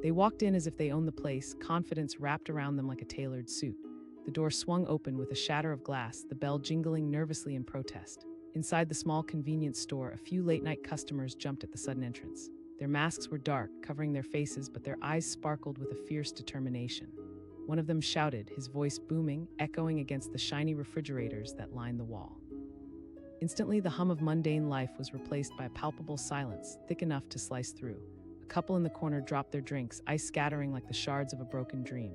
They walked in as if they owned the place, confidence wrapped around them like a tailored suit. The door swung open with a shatter of glass, the bell jingling nervously in protest. Inside the small convenience store, a few late-night customers jumped at the sudden entrance. Their masks were dark, covering their faces, but their eyes sparkled with a fierce determination. One of them shouted, his voice booming, echoing against the shiny refrigerators that lined the wall. Instantly, the hum of mundane life was replaced by a palpable silence, thick enough to slice through. A couple in the corner dropped their drinks, ice scattering like the shards of a broken dream.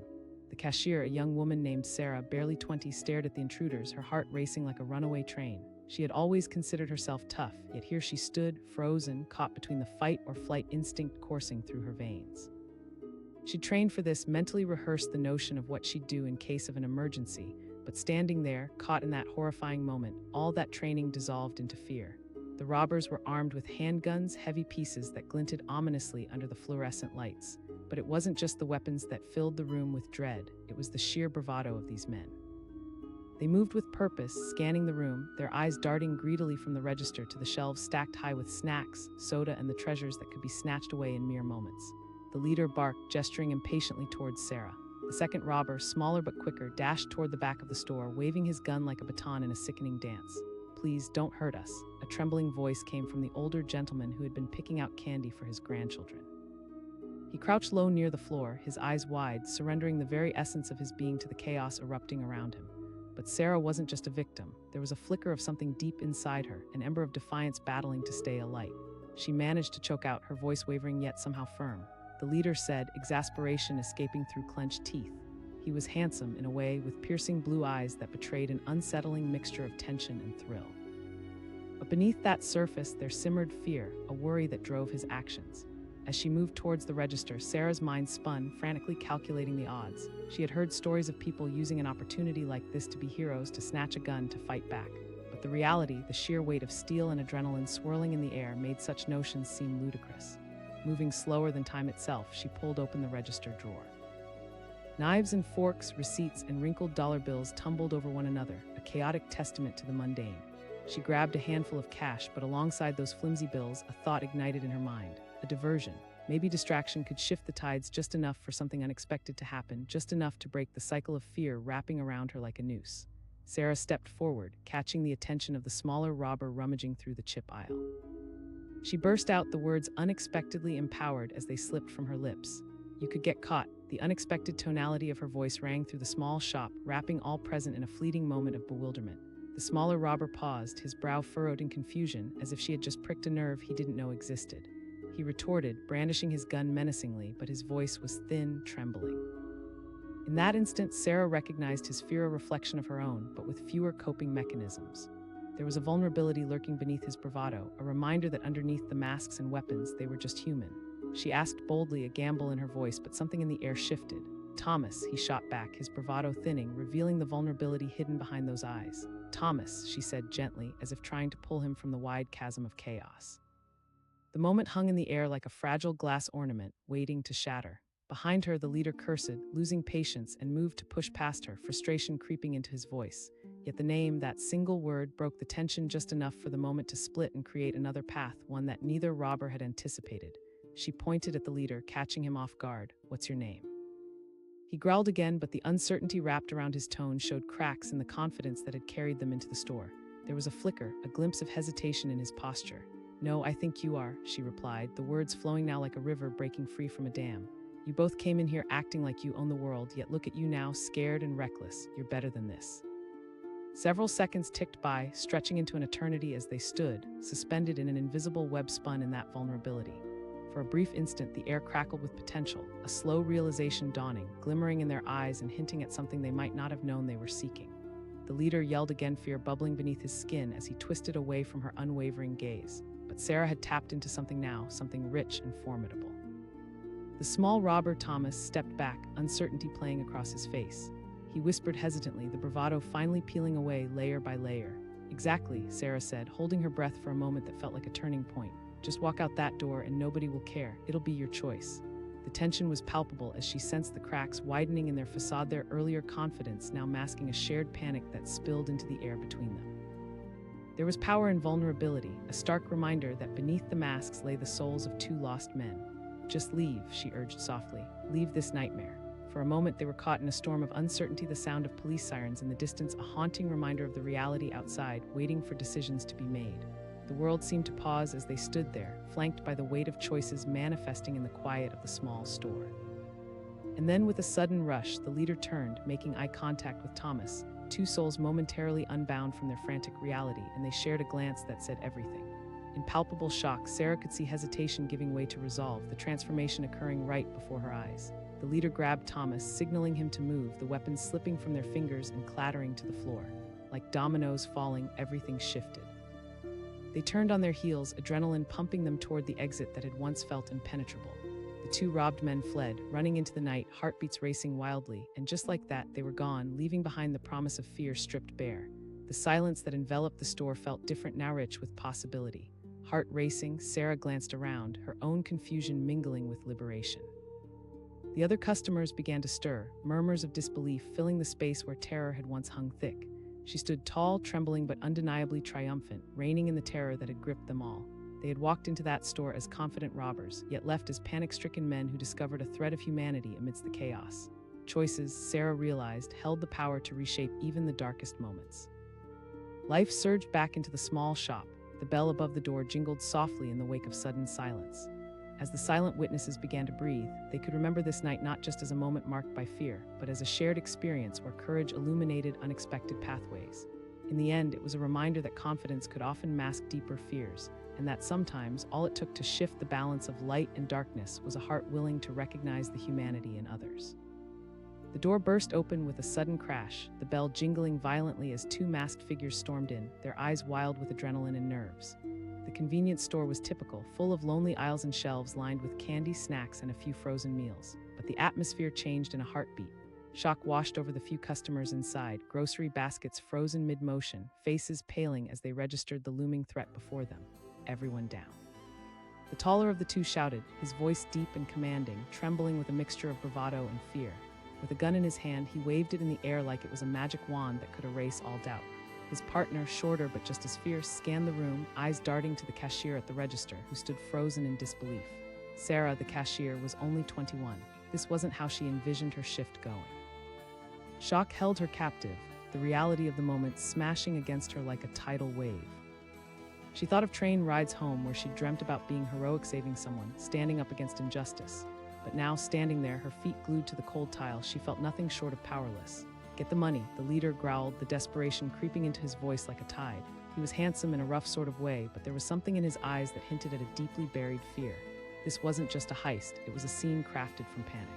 The cashier, a young woman named Sarah, barely 20, stared at the intruders, her heart racing like a runaway train. She had always considered herself tough, yet here she stood, frozen, caught between the fight or flight instinct coursing through her veins. She'd trained for this, mentally rehearsed the notion of what she'd do in case of an emergency, but standing there, caught in that horrifying moment, all that training dissolved into fear. The robbers were armed with handguns, heavy pieces that glinted ominously under the fluorescent lights. But it wasn't just the weapons that filled the room with dread, it was the sheer bravado of these men. They moved with purpose, scanning the room, their eyes darting greedily from the register to the shelves stacked high with snacks, soda, and the treasures that could be snatched away in mere moments. The leader barked, gesturing impatiently towards Sarah. The second robber, smaller but quicker, dashed toward the back of the store, waving his gun like a baton in a sickening dance. "Please, don't hurt us," a trembling voice came from the older gentleman who had been picking out candy for his grandchildren. He crouched low near the floor, his eyes wide, surrendering the very essence of his being to the chaos erupting around him. But Sarah wasn't just a victim. There was a flicker of something deep inside her, an ember of defiance battling to stay alight. She managed to choke out, her voice wavering yet somehow firm. The leader said, exasperation escaping through clenched teeth. He was handsome, in a way, with piercing blue eyes that betrayed an unsettling mixture of tension and thrill. But beneath that surface, there simmered fear, a worry that drove his actions. As she moved towards the register, Sarah's mind spun, frantically calculating the odds. She had heard stories of people using an opportunity like this to be heroes, to snatch a gun, to fight back. But the reality, the sheer weight of steel and adrenaline swirling in the air, made such notions seem ludicrous. Moving slower than time itself, she pulled open the register drawer. Knives and forks, receipts, and wrinkled dollar bills tumbled over one another, a chaotic testament to the mundane. She grabbed a handful of cash, but alongside those flimsy bills, a thought ignited in her mind. A diversion. Maybe distraction could shift the tides just enough for something unexpected to happen, just enough to break the cycle of fear wrapping around her like a noose. Sarah stepped forward, catching the attention of the smaller robber rummaging through the chip aisle. She burst out the words unexpectedly empowered as they slipped from her lips. "You could get caught." The unexpected tonality of her voice rang through the small shop, wrapping all present in a fleeting moment of bewilderment. The smaller robber paused, his brow furrowed in confusion, as if she had just pricked a nerve he didn't know existed. He retorted, brandishing his gun menacingly, but his voice was thin, trembling. In that instant, Sarah recognized his fear, a reflection of her own, but with fewer coping mechanisms. There was a vulnerability lurking beneath his bravado, a reminder that underneath the masks and weapons, they were just human. She asked boldly, a gamble in her voice, but something in the air shifted. "Thomas," he shot back, his bravado thinning, revealing the vulnerability hidden behind those eyes. "Thomas," she said gently, as if trying to pull him from the wide chasm of chaos. The moment hung in the air like a fragile glass ornament, waiting to shatter. Behind her, the leader cursed, losing patience, and moved to push past her, frustration creeping into his voice. Yet the name, that single word, broke the tension just enough for the moment to split and create another path, one that neither robber had anticipated. She pointed at the leader, catching him off guard. "What's your name?" He growled again, but the uncertainty wrapped around his tone showed cracks in the confidence that had carried them into the store. There was a flicker, a glimpse of hesitation in his posture. "No, I think you are," she replied, the words flowing now like a river breaking free from a dam. "You both came in here acting like you own the world, yet look at you now, scared and reckless. You're better than this." Several seconds ticked by, stretching into an eternity as they stood, suspended in an invisible web spun in that vulnerability. For a brief instant, the air crackled with potential, a slow realization dawning, glimmering in their eyes and hinting at something they might not have known they were seeking. The leader yelled again, fear bubbling beneath his skin as he twisted away from her unwavering gaze. But Sarah had tapped into something now, something rich and formidable. The small robber Thomas stepped back, uncertainty playing across his face. He whispered hesitantly, the bravado finally peeling away layer by layer. "Exactly," Sarah said, holding her breath for a moment that felt like a turning point. "Just walk out that door and nobody will care. It'll be your choice." The tension was palpable as she sensed the cracks widening in their facade, their earlier confidence now masking a shared panic that spilled into the air between them. There was power in vulnerability, a stark reminder that beneath the masks lay the souls of two lost men. Just leave, she urged softly. Leave this nightmare. For a moment, they were caught in a storm of uncertainty, the sound of police sirens in the distance, a haunting reminder of the reality outside, waiting for decisions to be made. The world seemed to pause as they stood there, flanked by the weight of choices manifesting in the quiet of the small store. And then, with a sudden rush, the leader turned, making eye contact with Thomas, two souls momentarily unbound from their frantic reality, and they shared a glance that said everything. In palpable shock, Sarah could see hesitation giving way to resolve, the transformation occurring right before her eyes. The leader grabbed Thomas, signaling him to move, the weapons slipping from their fingers and clattering to the floor. Like dominoes falling, everything shifted. They turned on their heels, adrenaline pumping them toward the exit that had once felt impenetrable. The two robbed men fled, running into the night, heartbeats racing wildly, and just like that, they were gone, leaving behind the promise of fear stripped bare. The silence that enveloped the store felt different, now rich with possibility. Heart racing, Sarah glanced around, her own confusion mingling with liberation. The other customers began to stir, murmurs of disbelief filling the space where terror had once hung thick. She stood tall, trembling but undeniably triumphant, reigning in the terror that had gripped them all. They had walked into that store as confident robbers, yet left as panic-stricken men who discovered a threat of humanity amidst the chaos. Choices, Sarah realized, held the power to reshape even the darkest moments. Life surged back into the small shop. The bell above the door jingled softly in the wake of sudden silence. As the silent witnesses began to breathe, they could remember this night not just as a moment marked by fear, but as a shared experience where courage illuminated unexpected pathways. In the end, it was a reminder that confidence could often mask deeper fears, and that sometimes all it took to shift the balance of light and darkness was a heart willing to recognize the humanity in others. The door burst open with a sudden crash, the bell jingling violently as two masked figures stormed in, their eyes wild with adrenaline and nerves. The convenience store was typical, full of lonely aisles and shelves lined with candy, snacks, and a few frozen meals. But the atmosphere changed in a heartbeat. Shock washed over the few customers inside, grocery baskets frozen mid-motion, faces paling as they registered the looming threat before them. Everyone down. The taller of the two shouted, his voice deep and commanding, trembling with a mixture of bravado and fear. With a gun in his hand, he waved it in the air like it was a magic wand that could erase all doubt. His partner, shorter but just as fierce, scanned the room, eyes darting to the cashier at the register, who stood frozen in disbelief. Sarah, the cashier, was only 21. This wasn't how she envisioned her shift going. Shock held her captive, the reality of the moment smashing against her like a tidal wave. She thought of train rides home where she'd dreamt about being heroic, saving someone, standing up against injustice. But now, standing there, her feet glued to the cold tile, she felt nothing short of powerless. Get the money, the leader growled, the desperation creeping into his voice like a tide. He was handsome in a rough sort of way, but there was something in his eyes that hinted at a deeply buried fear. This wasn't just a heist, it was a scene crafted from panic.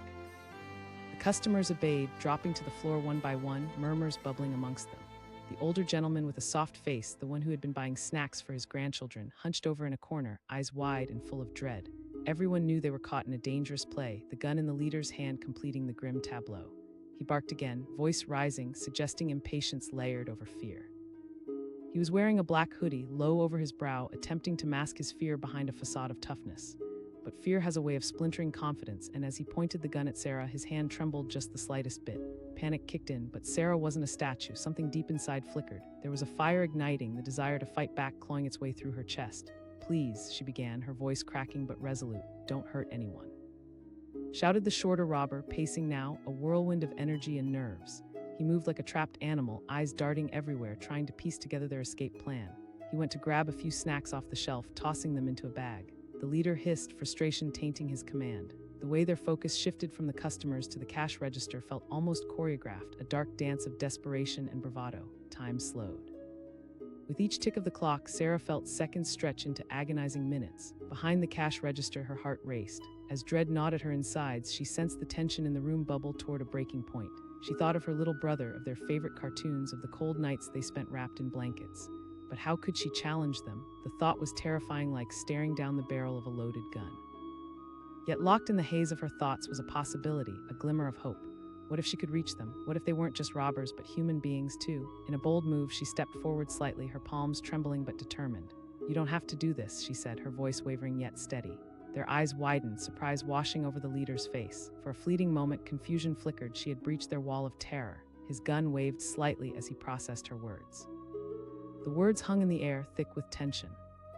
The customers obeyed, dropping to the floor one by one, murmurs bubbling amongst them. The older gentleman with a soft face, the one who had been buying snacks for his grandchildren, hunched over in a corner, eyes wide and full of dread. Everyone knew they were caught in a dangerous play, the gun in the leader's hand completing the grim tableau. He barked again, voice rising, suggesting impatience layered over fear. He was wearing a black hoodie, low over his brow, attempting to mask his fear behind a facade of toughness. But fear has a way of splintering confidence, and as he pointed the gun at Sarah, his hand trembled just the slightest bit. Panic kicked in, but Sarah wasn't a statue. Something deep inside flickered. There was a fire igniting, the desire to fight back clawing its way through her chest. "Please," she began, her voice cracking but resolute, "don't hurt anyone," shouted the shorter robber, pacing now, a whirlwind of energy and nerves. He moved like a trapped animal, eyes darting everywhere, trying to piece together their escape plan. He went to grab a few snacks off the shelf, tossing them into a bag. The leader hissed, frustration tainting his command. The way their focus shifted from the customers to the cash register felt almost choreographed, a dark dance of desperation and bravado. Time slowed. With each tick of the clock, Sarah felt seconds stretch into agonizing minutes. Behind the cash register, her heart raced. As dread gnawed at her insides, she sensed the tension in the room bubble toward a breaking point. She thought of her little brother, of their favorite cartoons, of the cold nights they spent wrapped in blankets. But how could she challenge them? The thought was terrifying, like staring down the barrel of a loaded gun. Yet locked in the haze of her thoughts was a possibility, a glimmer of hope. What if she could reach them? What if they weren't just robbers, but human beings too? In a bold move, she stepped forward slightly, her palms trembling but determined. "You don't have to do this," she said, her voice wavering yet steady. Their eyes widened, surprise washing over the leader's face. For a fleeting moment, confusion flickered. She had breached their wall of terror. His gun waved slightly as he processed her words. The words hung in the air, thick with tension.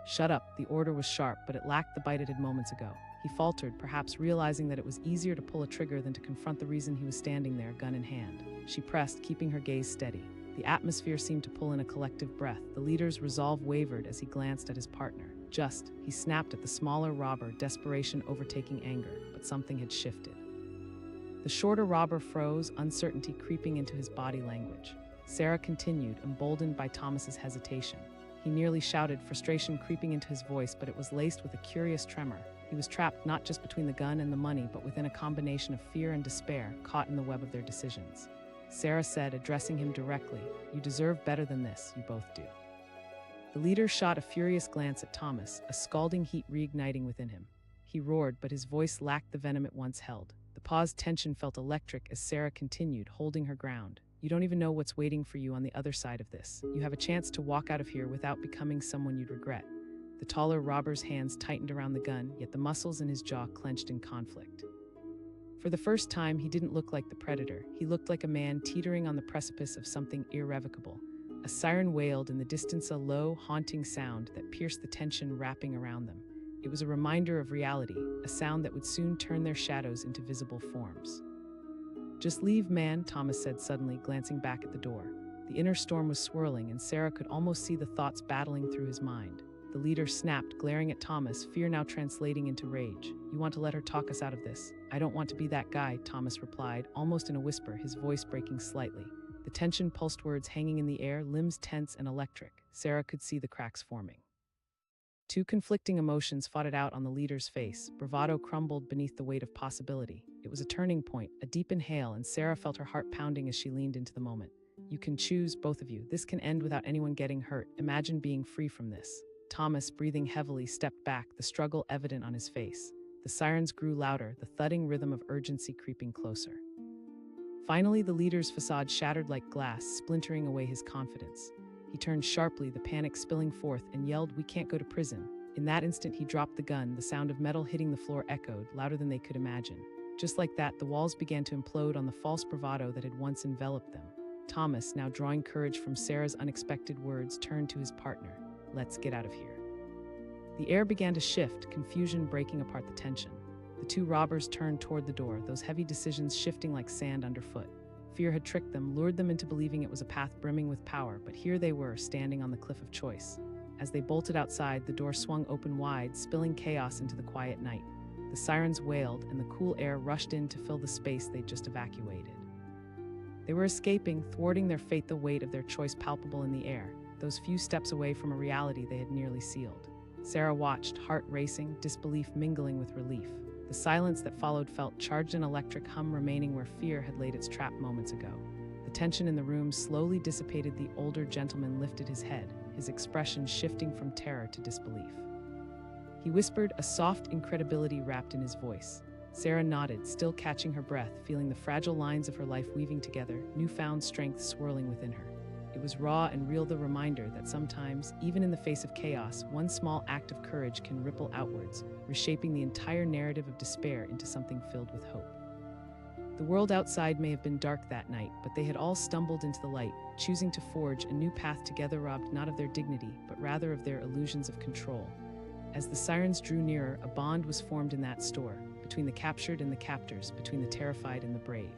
"Shut up." The order was sharp, but it lacked the bite it had moments ago. He faltered, perhaps realizing that it was easier to pull a trigger than to confront the reason he was standing there, gun in hand. She pressed, keeping her gaze steady. The atmosphere seemed to pull in a collective breath. The leader's resolve wavered as he glanced at his partner. He snapped at the smaller robber, desperation overtaking anger, but something had shifted. The shorter robber froze, uncertainty creeping into his body language. Sarah continued, emboldened by Thomas's hesitation. He nearly shouted, frustration creeping into his voice, but it was laced with a curious tremor. He was trapped not just between the gun and the money, but within a combination of fear and despair, caught in the web of their decisions. Sarah said, addressing him directly, "You deserve better than this, you both do." The leader shot a furious glance at Thomas, a scalding heat reigniting within him. He roared, but his voice lacked the venom it once held. The paused tension felt electric as Sarah continued, holding her ground. "You don't even know what's waiting for you on the other side of this. You have a chance to walk out of here without becoming someone you'd regret." The taller robber's hands tightened around the gun, yet the muscles in his jaw clenched in conflict. For the first time, he didn't look like the predator. He looked like a man teetering on the precipice of something irrevocable. A siren wailed in the distance, a low, haunting sound that pierced the tension wrapping around them. It was a reminder of reality, a sound that would soon turn their shadows into visible forms. "Just leave, man," Thomas said suddenly, glancing back at the door. The inner storm was swirling, and Sarah could almost see the thoughts battling through his mind. The leader snapped, glaring at Thomas, fear now translating into rage. "You want to let her talk us out of this?" "I don't want to be that guy," Thomas replied, almost in a whisper, his voice breaking slightly. The tension pulsed, words hanging in the air, limbs tense and electric. Sarah could see the cracks forming. Two conflicting emotions fought it out on the leader's face. Bravado crumbled beneath the weight of possibility. It was a turning point, a deep inhale, and Sarah felt her heart pounding as she leaned into the moment. "You can choose, both of you. This can end without anyone getting hurt. Imagine being free from this." Thomas, breathing heavily, stepped back, the struggle evident on his face. The sirens grew louder, the thudding rhythm of urgency creeping closer. Finally, the leader's facade shattered like glass, splintering away his confidence. He turned sharply, the panic spilling forth, and yelled, "We can't go to prison." In that instant, he dropped the gun. The sound of metal hitting the floor echoed, louder than they could imagine. Just like that, the walls began to implode on the false bravado that had once enveloped them. Thomas, now drawing courage from Sarah's unexpected words, turned to his partner. "Let's get out of here." The air began to shift, confusion breaking apart the tension. The two robbers turned toward the door, those heavy decisions shifting like sand underfoot. Fear had tricked them, lured them into believing it was a path brimming with power, but here they were, standing on the cliff of choice. As they bolted outside, the door swung open wide, spilling chaos into the quiet night. The sirens wailed, and the cool air rushed in to fill the space they'd just evacuated. They were escaping, thwarting their fate, the weight of their choice palpable in the air, those few steps away from a reality they had nearly sealed. Sarah watched, heart racing, disbelief mingling with relief. The silence that followed felt charged, an electric hum remaining where fear had laid its trap moments ago. The tension in the room slowly dissipated. The older gentleman lifted his head, his expression shifting from terror to disbelief. He whispered, a soft incredibility wrapped in his voice. Sarah nodded, still catching her breath, feeling the fragile lines of her life weaving together, newfound strength swirling within her. It was raw and real, the reminder that sometimes, even in the face of chaos, one small act of courage can ripple outwards, reshaping the entire narrative of despair into something filled with hope. The world outside may have been dark that night, but they had all stumbled into the light, choosing to forge a new path together, robbed not of their dignity, but rather of their illusions of control. As the sirens drew nearer, a bond was formed in that store, between the captured and the captors, between the terrified and the brave.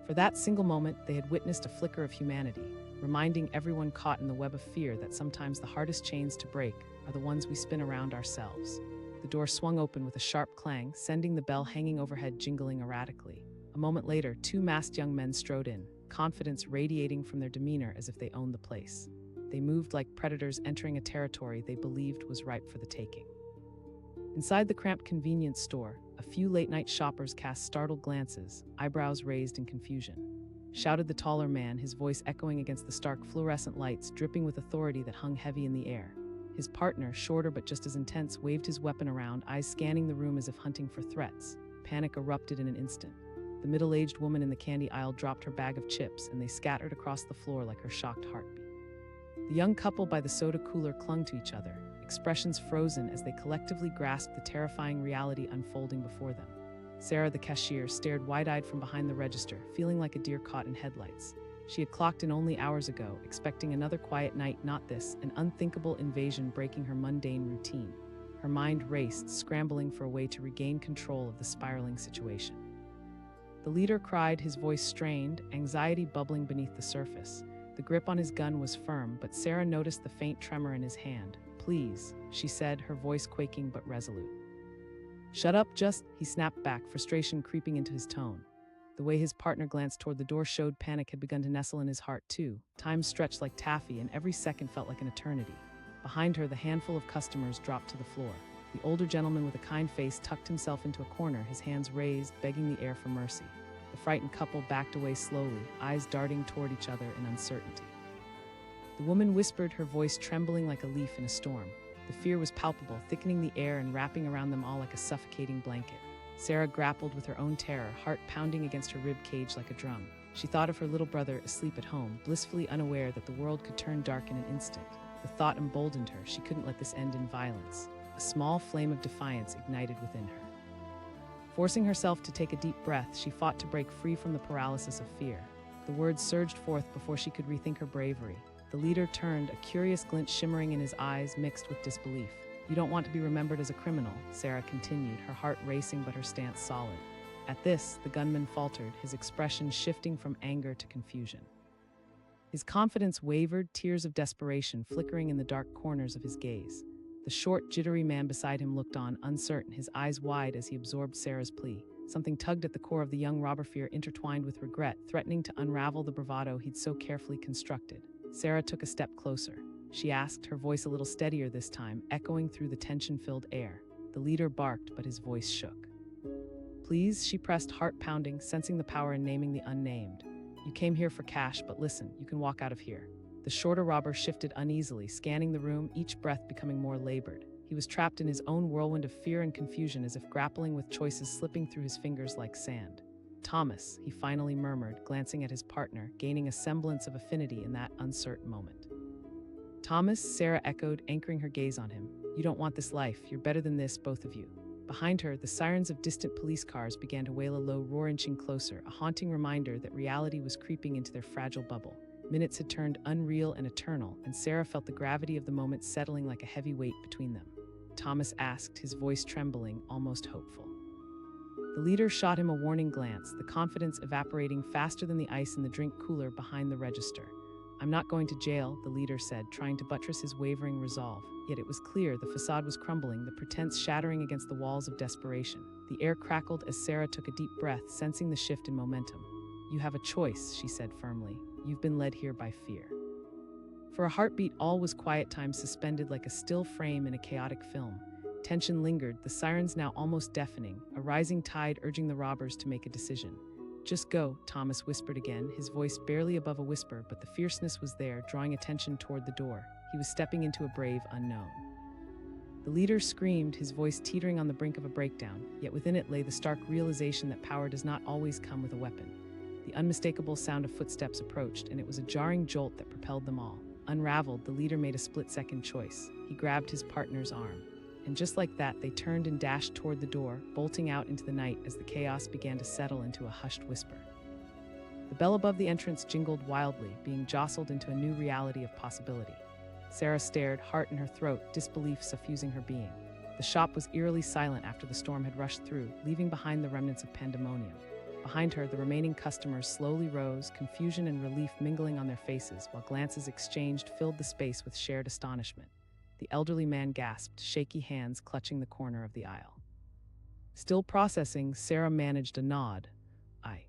For that single moment, they had witnessed a flicker of humanity, reminding everyone caught in the web of fear that sometimes the hardest chains to break are the ones we spin around ourselves. The door swung open with a sharp clang, sending the bell hanging overhead jingling erratically. A moment later, two masked young men strode in, confidence radiating from their demeanor as if they owned the place. They moved like predators entering a territory they believed was ripe for the taking. Inside the cramped convenience store, a few late-night shoppers cast startled glances, eyebrows raised in confusion. Shouted the taller man, his voice echoing against the stark fluorescent lights, dripping with authority that hung heavy in the air. His partner, shorter but just as intense, waved his weapon around, eyes scanning the room as if hunting for threats. Panic erupted in an instant. The middle-aged woman in the candy aisle dropped her bag of chips, and they scattered across the floor like her shocked heartbeat. The young couple by the soda cooler clung to each other, expressions frozen as they collectively grasped the terrifying reality unfolding before them. Sarah, the cashier, stared wide-eyed from behind the register, feeling like a deer caught in headlights. She had clocked in only hours ago, expecting another quiet night, not this, an unthinkable invasion breaking her mundane routine. Her mind raced, scrambling for a way to regain control of the spiraling situation. The leader cried, his voice strained, anxiety bubbling beneath the surface. The grip on his gun was firm, but Sarah noticed the faint tremor in his hand. "Please," she said, her voice quaking but resolute. "Shut up, he snapped back, frustration creeping into his tone. The way his partner glanced toward the door showed panic had begun to nestle in his heart, too. Time stretched like taffy, and every second felt like an eternity. Behind her, the handful of customers dropped to the floor. The older gentleman with a kind face tucked himself into a corner, his hands raised, begging the air for mercy. The frightened couple backed away slowly, eyes darting toward each other in uncertainty. The woman whispered, her voice trembling like a leaf in a storm. The fear was palpable, thickening the air and wrapping around them all like a suffocating blanket. Sarah grappled with her own terror, heart pounding against her rib cage like a drum. She thought of her little brother asleep at home, blissfully unaware that the world could turn dark in an instant. The thought emboldened her. She couldn't let this end in violence. A small flame of defiance ignited within her. Forcing herself to take a deep breath, she fought to break free from the paralysis of fear. The words surged forth before she could rethink her bravery. The leader turned, a curious glint shimmering in his eyes mixed with disbelief. "You don't want to be remembered as a criminal," Sarah continued, her heart racing but her stance solid. At this, the gunman faltered, his expression shifting from anger to confusion. His confidence wavered, tears of desperation flickering in the dark corners of his gaze. The short, jittery man beside him looked on, uncertain, his eyes wide as he absorbed Sarah's plea. Something tugged at the core of the young robber, fear intertwined with regret, threatening to unravel the bravado he'd so carefully constructed. Sarah took a step closer. She asked, her voice a little steadier this time, echoing through the tension-filled air. The leader barked, but his voice shook. "Please," she pressed, heart pounding, sensing the power in naming the unnamed. "You came here for cash, but listen, you can walk out of here." The shorter robber shifted uneasily, scanning the room, each breath becoming more labored. He was trapped in his own whirlwind of fear and confusion, as if grappling with choices slipping through his fingers like sand. "Thomas," he finally murmured, glancing at his partner, gaining a semblance of affinity in that uncertain moment. "Thomas," Sarah echoed, anchoring her gaze on him. "You don't want this life. You're better than this, both of you." Behind her, the sirens of distant police cars began to wail, a low roar inching closer, a haunting reminder that reality was creeping into their fragile bubble. Minutes had turned unreal and eternal, and Sarah felt the gravity of the moment settling like a heavy weight between them. Thomas asked, his voice trembling, almost hopeful. The leader shot him a warning glance, the confidence evaporating faster than the ice in the drink cooler behind the register. "I'm not going to jail," the leader said, trying to buttress his wavering resolve. Yet it was clear the facade was crumbling, the pretense shattering against the walls of desperation. The air crackled as Sarah took a deep breath, sensing the shift in momentum. "You have a choice," she said firmly. "You've been led here by fear." For a heartbeat, all was quiet, time suspended like a still frame in a chaotic film. Tension lingered, the sirens now almost deafening, a rising tide urging the robbers to make a decision. "Just go," Thomas whispered again, his voice barely above a whisper, but the fierceness was there, drawing attention toward the door. He was stepping into a brave unknown. The leader screamed, his voice teetering on the brink of a breakdown, yet within it lay the stark realization that power does not always come with a weapon. The unmistakable sound of footsteps approached, and it was a jarring jolt that propelled them all. Unraveled, the leader made a split-second choice. He grabbed his partner's arm. And just like that, they turned and dashed toward the door, bolting out into the night as the chaos began to settle into a hushed whisper. The bell above the entrance jingled wildly, being jostled into a new reality of possibility. Sarah stared, heart in her throat, disbelief suffusing her being. The shop was eerily silent after the storm had rushed through, leaving behind the remnants of pandemonium. Behind her, the remaining customers slowly rose, confusion and relief mingling on their faces, while glances exchanged filled the space with shared astonishment. The elderly man gasped, shaky hands clutching the corner of the aisle. Still processing, Sarah managed a nod. "Aye."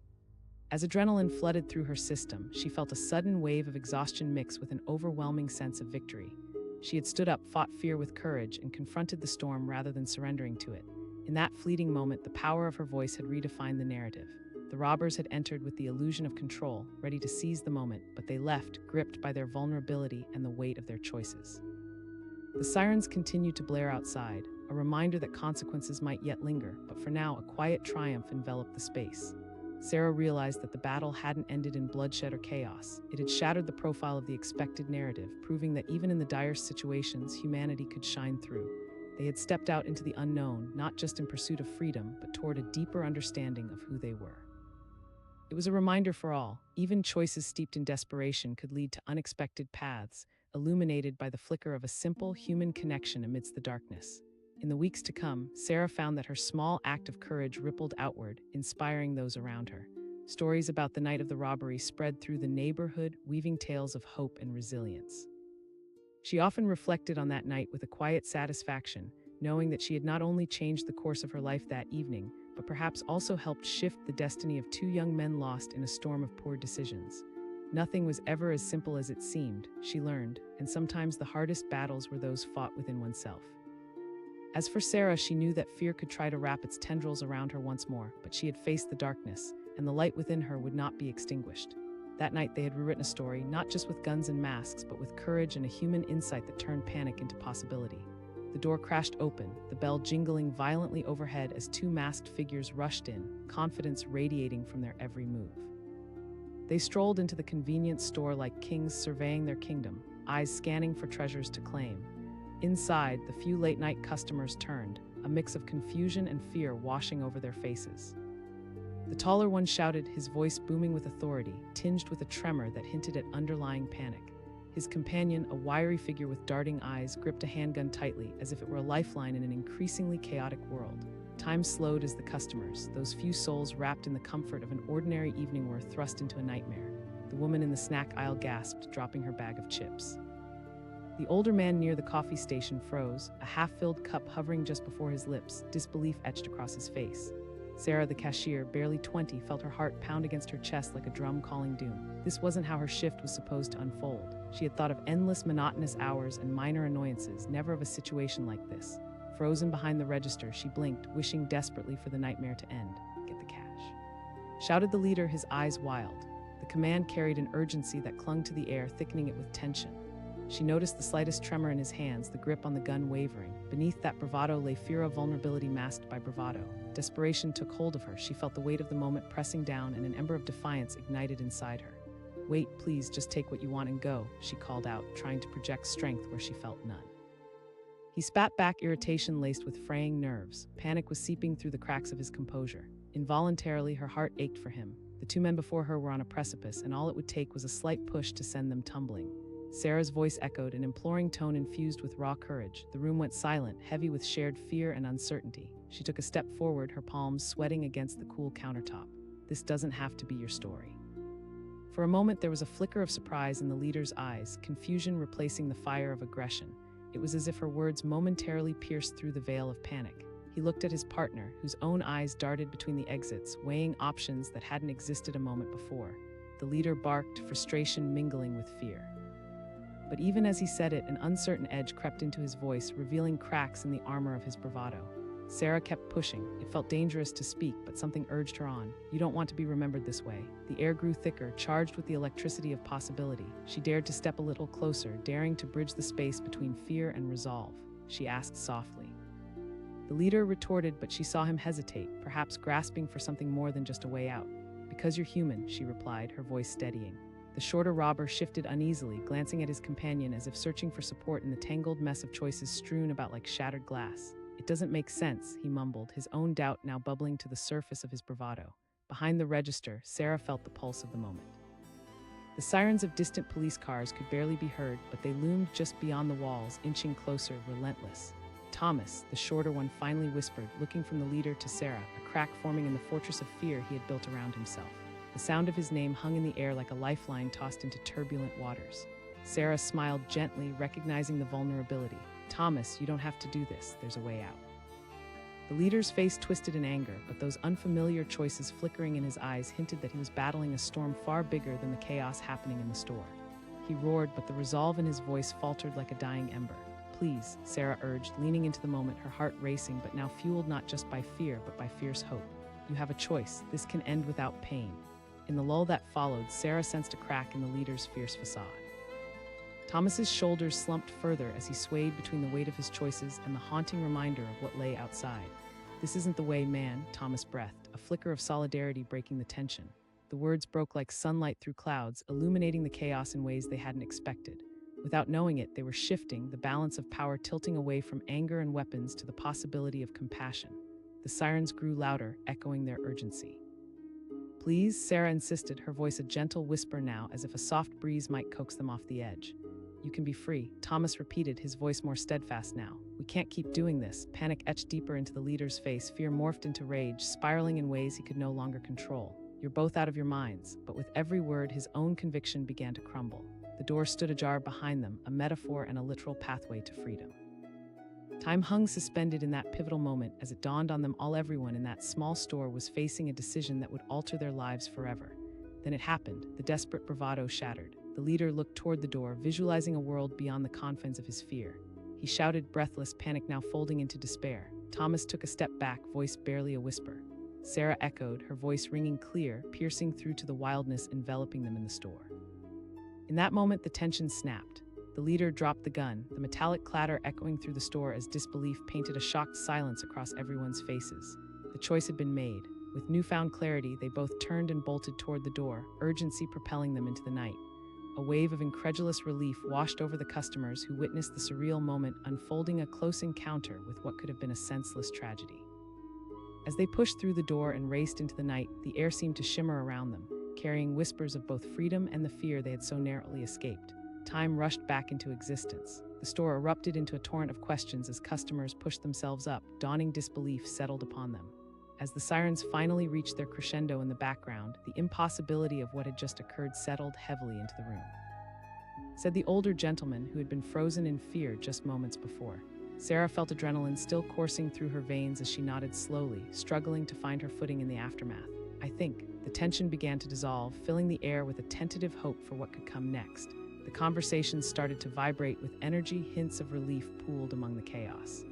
As adrenaline flooded through her system, she felt a sudden wave of exhaustion mix with an overwhelming sense of victory. She had stood up, fought fear with courage, and confronted the storm rather than surrendering to it. In that fleeting moment, the power of her voice had redefined the narrative. The robbers had entered with the illusion of control, ready to seize the moment, but they left, gripped by their vulnerability and the weight of their choices. The sirens continued to blare outside, a reminder that consequences might yet linger, but for now, a quiet triumph enveloped the space. Sarah realized that the battle hadn't ended in bloodshed or chaos. It had shattered the profile of the expected narrative, proving that even in the direst situations, humanity could shine through. They had stepped out into the unknown, not just in pursuit of freedom, but toward a deeper understanding of who they were. It was a reminder for all, even choices steeped in desperation could lead to unexpected paths, illuminated by the flicker of a simple human connection amidst the darkness. In the weeks to come, Sarah found that her small act of courage rippled outward, inspiring those around her. Stories about the night of the robbery spread through the neighborhood, weaving tales of hope and resilience. She often reflected on that night with a quiet satisfaction, knowing that she had not only changed the course of her life that evening, but perhaps also helped shift the destiny of two young men lost in a storm of poor decisions. Nothing was ever as simple as it seemed, she learned, and sometimes the hardest battles were those fought within oneself. As for Sarah, she knew that fear could try to wrap its tendrils around her once more, but she had faced the darkness, and the light within her would not be extinguished. That night they had rewritten a story, not just with guns and masks, but with courage and a human insight that turned panic into possibility. The door crashed open, the bell jingling violently overhead as two masked figures rushed in, confidence radiating from their every move. They strolled into the convenience store like kings surveying their kingdom, eyes scanning for treasures to claim. Inside, the few late-night customers turned, a mix of confusion and fear washing over their faces. The taller one shouted, his voice booming with authority, tinged with a tremor that hinted at underlying panic. His companion, a wiry figure with darting eyes, gripped a handgun tightly, as if it were a lifeline in an increasingly chaotic world. Time slowed as the customers, those few souls wrapped in the comfort of an ordinary evening, were thrust into a nightmare. The woman in the snack aisle gasped, dropping her bag of chips. The older man near the coffee station froze, a half-filled cup hovering just before his lips, disbelief etched across his face. Sarah, the cashier, barely 20, felt her heart pound against her chest like a drum calling doom. This wasn't how her shift was supposed to unfold. She had thought of endless monotonous hours and minor annoyances, never of a situation like this. Frozen behind the register, she blinked, wishing desperately for the nightmare to end. "Get the cash," shouted the leader, his eyes wild. The command carried an urgency that clung to the air, thickening it with tension. She noticed the slightest tremor in his hands, the grip on the gun wavering. Beneath that bravado lay fear of vulnerability masked by bravado. Desperation took hold of her. She felt the weight of the moment pressing down, and an ember of defiance ignited inside her. "Wait, please, just take what you want and go," she called out, trying to project strength where she felt none. He spat back, irritation laced with fraying nerves. Panic was seeping through the cracks of his composure. Involuntarily, her heart ached for him. The two men before her were on a precipice, and all it would take was a slight push to send them tumbling. Sarah's voice echoed, an imploring tone infused with raw courage. The room went silent, heavy with shared fear and uncertainty. She took a step forward, her palms sweating against the cool countertop. "This doesn't have to be your story." For a moment, there was a flicker of surprise in the leader's eyes, confusion replacing the fire of aggression. It was as if her words momentarily pierced through the veil of panic. He looked at his partner, whose own eyes darted between the exits, weighing options that hadn't existed a moment before. The leader barked, frustration mingling with fear. But even as he said it, an uncertain edge crept into his voice, revealing cracks in the armor of his bravado. Sarah kept pushing. It felt dangerous to speak, but something urged her on. "You don't want to be remembered this way." The air grew thicker, charged with the electricity of possibility. She dared to step a little closer, daring to bridge the space between fear and resolve. She asked softly. The leader retorted, but she saw him hesitate, perhaps grasping for something more than just a way out. "Because you're human," she replied, her voice steadying. The shorter robber shifted uneasily, glancing at his companion as if searching for support in the tangled mess of choices strewn about like shattered glass. "It doesn't make sense," he mumbled, his own doubt now bubbling to the surface of his bravado. Behind the register, Sarah felt the pulse of the moment. The sirens of distant police cars could barely be heard, but they loomed just beyond the walls, inching closer, relentless. "Thomas," the shorter one finally whispered, looking from the leader to Sarah, a crack forming in the fortress of fear he had built around himself. The sound of his name hung in the air like a lifeline tossed into turbulent waters. Sarah smiled gently, recognizing the vulnerability. "Thomas, you don't have to do this. There's a way out." The leader's face twisted in anger, but those unfamiliar choices flickering in his eyes hinted that he was battling a storm far bigger than the chaos happening in the store. He roared, but the resolve in his voice faltered like a dying ember. "Please," Sarah urged, leaning into the moment, her heart racing, but now fueled not just by fear, but by fierce hope. "You have a choice. This can end without pain." In the lull that followed, Sarah sensed a crack in the leader's fierce facade. Thomas's shoulders slumped further as he swayed between the weight of his choices and the haunting reminder of what lay outside. "This isn't the way, man," Thomas breathed, a flicker of solidarity breaking the tension. The words broke like sunlight through clouds, illuminating the chaos in ways they hadn't expected. Without knowing it, they were shifting, the balance of power tilting away from anger and weapons to the possibility of compassion. The sirens grew louder, echoing their urgency. "Please," Sarah insisted, her voice a gentle whisper now, as if a soft breeze might coax them off the edge. "You can be free," Thomas repeated, his voice more steadfast now. "We can't keep doing this." Panic etched deeper into the leader's face, fear morphed into rage, spiraling in ways he could no longer control. "You're both out of your minds." But with every word, his own conviction began to crumble. The door stood ajar behind them, a metaphor and a literal pathway to freedom. Time hung suspended in that pivotal moment as it dawned on them all. Everyone in that small store was facing a decision that would alter their lives forever. Then it happened. The desperate bravado shattered. The leader looked toward the door, visualizing a world beyond the confines of his fear. He shouted, breathless, panic now folding into despair. Thomas took a step back, voice barely a whisper. Sarah echoed, her voice ringing clear, piercing through to the wildness enveloping them in the store. In that moment, the tension snapped. The leader dropped the gun, the metallic clatter echoing through the store as disbelief painted a shocked silence across everyone's faces. The choice had been made. With newfound clarity, they both turned and bolted toward the door, urgency propelling them into the night. A wave of incredulous relief washed over the customers who witnessed the surreal moment unfolding, a close encounter with what could have been a senseless tragedy. As they pushed through the door and raced into the night, the air seemed to shimmer around them, carrying whispers of both freedom and the fear they had so narrowly escaped. Time rushed back into existence. The store erupted into a torrent of questions as customers pushed themselves up. Dawning disbelief settled upon them. As the sirens finally reached their crescendo in the background, the impossibility of what had just occurred settled heavily into the room. Said the older gentleman who had been frozen in fear just moments before. Sarah felt adrenaline still coursing through her veins as she nodded slowly, struggling to find her footing in the aftermath. "I think." The tension began to dissolve, filling the air with a tentative hope for what could come next. The conversation started to vibrate with energy, hints of relief pooled among the chaos.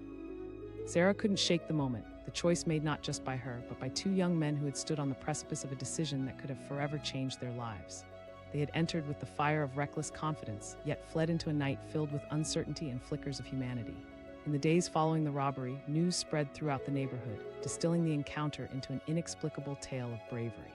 Sarah couldn't shake the moment, the choice made not just by her, but by two young men who had stood on the precipice of a decision that could have forever changed their lives. They had entered with the fire of reckless confidence, yet fled into a night filled with uncertainty and flickers of humanity. In the days following the robbery, news spread throughout the neighborhood, distilling the encounter into an inexplicable tale of bravery.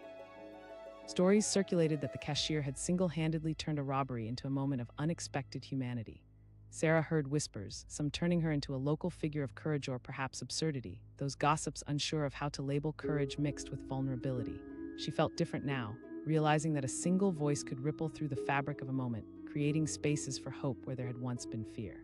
Stories circulated that the cashier had single-handedly turned a robbery into a moment of unexpected humanity. Sarah heard whispers, some turning her into a local figure of courage or perhaps absurdity, those gossips unsure of how to label courage mixed with vulnerability. She felt different now, realizing that a single voice could ripple through the fabric of a moment, creating spaces for hope where there had once been fear.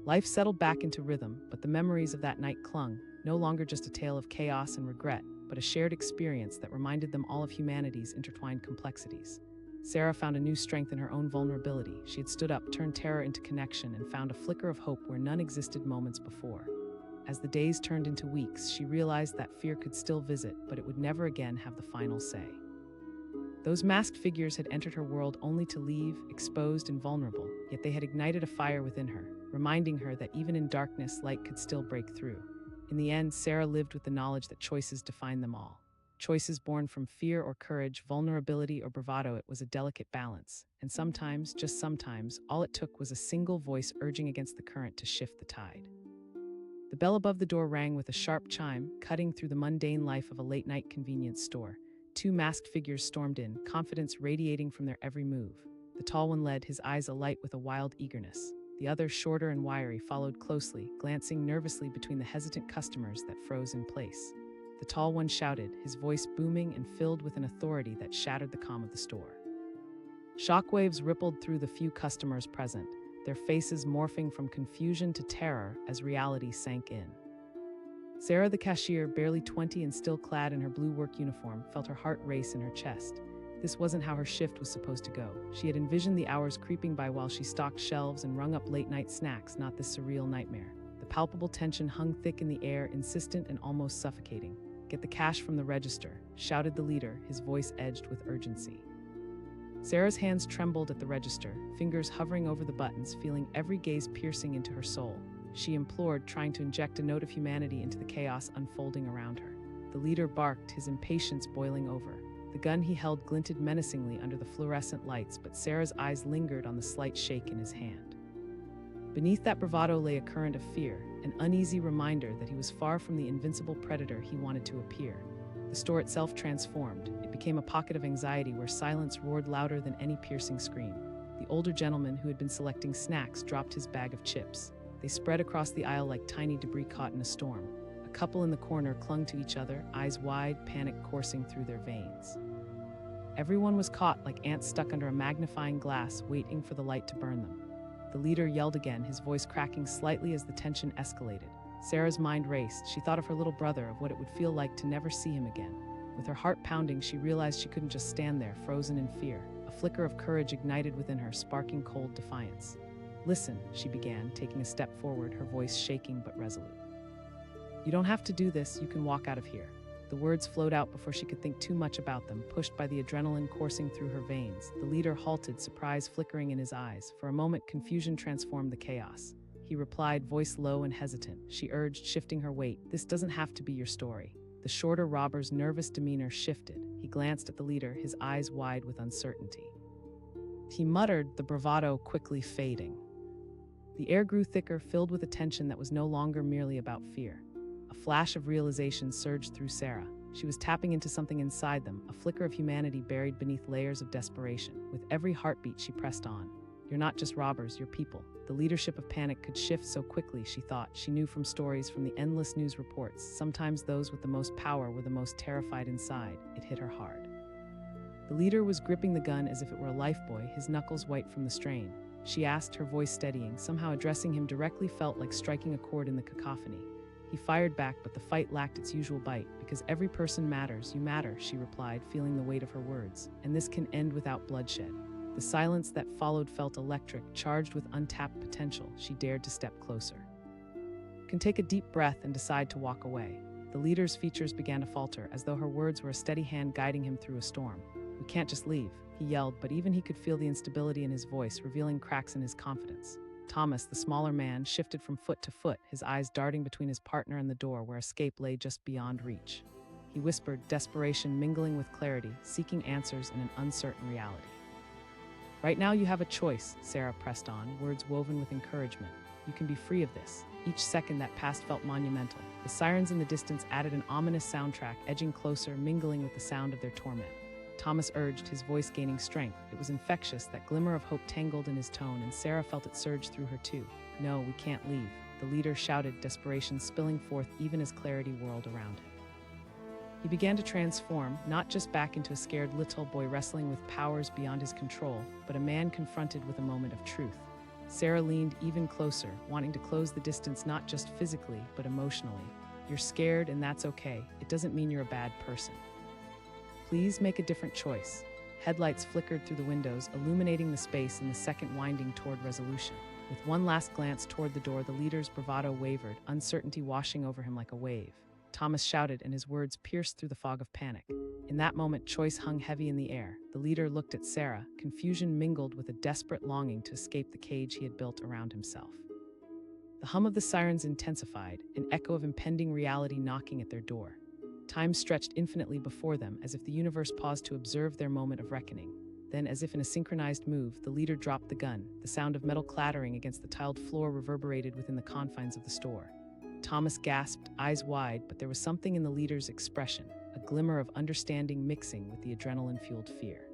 Life settled back into rhythm, but the memories of that night clung, no longer just a tale of chaos and regret, but a shared experience that reminded them all of humanity's intertwined complexities. Sarah found a new strength in her own vulnerability. She had stood up, turned terror into connection, and found a flicker of hope where none existed moments before. As the days turned into weeks, she realized that fear could still visit, but it would never again have the final say. Those masked figures had entered her world only to leave, exposed and vulnerable, yet they had ignited a fire within her, reminding her that even in darkness, light could still break through. In the end, Sarah lived with the knowledge that choices defined them all. Choices born from fear or courage, vulnerability or bravado. It was a delicate balance, and sometimes, just sometimes, all it took was a single voice urging against the current to shift the tide. The bell above the door rang with a sharp chime, cutting through the mundane life of a late-night convenience store. Two masked figures stormed in, confidence radiating from their every move. The tall one led, his eyes alight with a wild eagerness. The other, shorter and wiry, followed closely, glancing nervously between the hesitant customers that froze in place. The tall one shouted, his voice booming and filled with an authority that shattered the calm of the store. Shockwaves rippled through the few customers present, their faces morphing from confusion to terror as reality sank in. Sarah, the cashier, barely 20 and still clad in her blue work uniform, felt her heart race in her chest. This wasn't how her shift was supposed to go. She had envisioned the hours creeping by while she stocked shelves and rung up late-night snacks, not this surreal nightmare. The palpable tension hung thick in the air, insistent and almost suffocating. "Get the cash from the register," shouted the leader, his voice edged with urgency. Sarah's hands trembled at the register, fingers hovering over the buttons, feeling every gaze piercing into her soul. She implored, trying to inject a note of humanity into the chaos unfolding around her. The leader barked, his impatience boiling over. The gun he held glinted menacingly under the fluorescent lights, but Sarah's eyes lingered on the slight shake in his hand. Beneath that bravado lay a current of fear, an uneasy reminder that he was far from the invincible predator he wanted to appear. The store itself transformed. It became a pocket of anxiety where silence roared louder than any piercing scream. The older gentleman who had been selecting snacks dropped his bag of chips. They spread across the aisle like tiny debris caught in a storm. A couple in the corner clung to each other, eyes wide, panic coursing through their veins. Everyone was caught like ants stuck under a magnifying glass, waiting for the light to burn them. The leader yelled again, his voice cracking slightly as the tension escalated. Sarah's mind raced. She thought of her little brother, of what it would feel like to never see him again. With her heart pounding, she realized she couldn't just stand there, frozen in fear. A flicker of courage ignited within her, sparking cold defiance. "Listen," she began, taking a step forward, her voice shaking but resolute. "You don't have to do this, you can walk out of here." The words flowed out before she could think too much about them, pushed by the adrenaline coursing through her veins. The leader halted, surprise flickering in his eyes. For a moment, confusion transformed the chaos. He replied, voice low and hesitant. She urged, shifting her weight, "This doesn't have to be your story." The shorter robber's nervous demeanor shifted. He glanced at the leader, his eyes wide with uncertainty. He muttered, the bravado quickly fading. The air grew thicker, filled with a tension that was no longer merely about fear. A flash of realization surged through Sarah. She was tapping into something inside them, a flicker of humanity buried beneath layers of desperation. With every heartbeat, she pressed on. "You're not just robbers, you're people." The leadership of panic could shift so quickly, she thought. She knew from stories, from the endless news reports. Sometimes those with the most power were the most terrified inside. It hit her hard. The leader was gripping the gun as if it were a lifebuoy, his knuckles white from the strain. She asked, her voice steadying. Somehow addressing him directly felt like striking a chord in the cacophony. He fired back, but the fight lacked its usual bite. "Because every person matters, you matter," she replied, feeling the weight of her words. "And this can end without bloodshed." The silence that followed felt electric, charged with untapped potential. She dared to step closer. "You can take a deep breath and decide to walk away." The leader's features began to falter, as though her words were a steady hand guiding him through a storm. "We can't just leave," he yelled, but even he could feel the instability in his voice, revealing cracks in his confidence. Thomas, the smaller man, shifted from foot to foot, his eyes darting between his partner and the door where escape lay just beyond reach. He whispered, desperation mingling with clarity, seeking answers in an uncertain reality. "Right now you have a choice," Sarah pressed on, words woven with encouragement. "You can be free of this." Each second that passed felt monumental. The sirens in the distance added an ominous soundtrack, edging closer, mingling with the sound of their torment. Thomas urged, his voice gaining strength. It was infectious, that glimmer of hope tangled in his tone, and Sarah felt it surge through her too. "No, we can't leave," the leader shouted, desperation spilling forth even as clarity whirled around him. He began to transform, not just back into a scared little boy wrestling with powers beyond his control, but a man confronted with a moment of truth. Sarah leaned even closer, wanting to close the distance not just physically, but emotionally. "You're scared, and that's okay. It doesn't mean you're a bad person. Please make a different choice." Headlights flickered through the windows, illuminating the space in the second winding toward resolution. With one last glance toward the door, the leader's bravado wavered, uncertainty washing over him like a wave. Thomas shouted, and his words pierced through the fog of panic. In that moment, choice hung heavy in the air. The leader looked at Sarah, confusion mingled with a desperate longing to escape the cage he had built around himself. The hum of the sirens intensified, an echo of impending reality knocking at their door. Time stretched infinitely before them, as if the universe paused to observe their moment of reckoning. Then, as if in a synchronized move, the leader dropped the gun. The sound of metal clattering against the tiled floor reverberated within the confines of the store. Thomas gasped, eyes wide, but there was something in the leader's expression, a glimmer of understanding mixing with the adrenaline-fueled fear.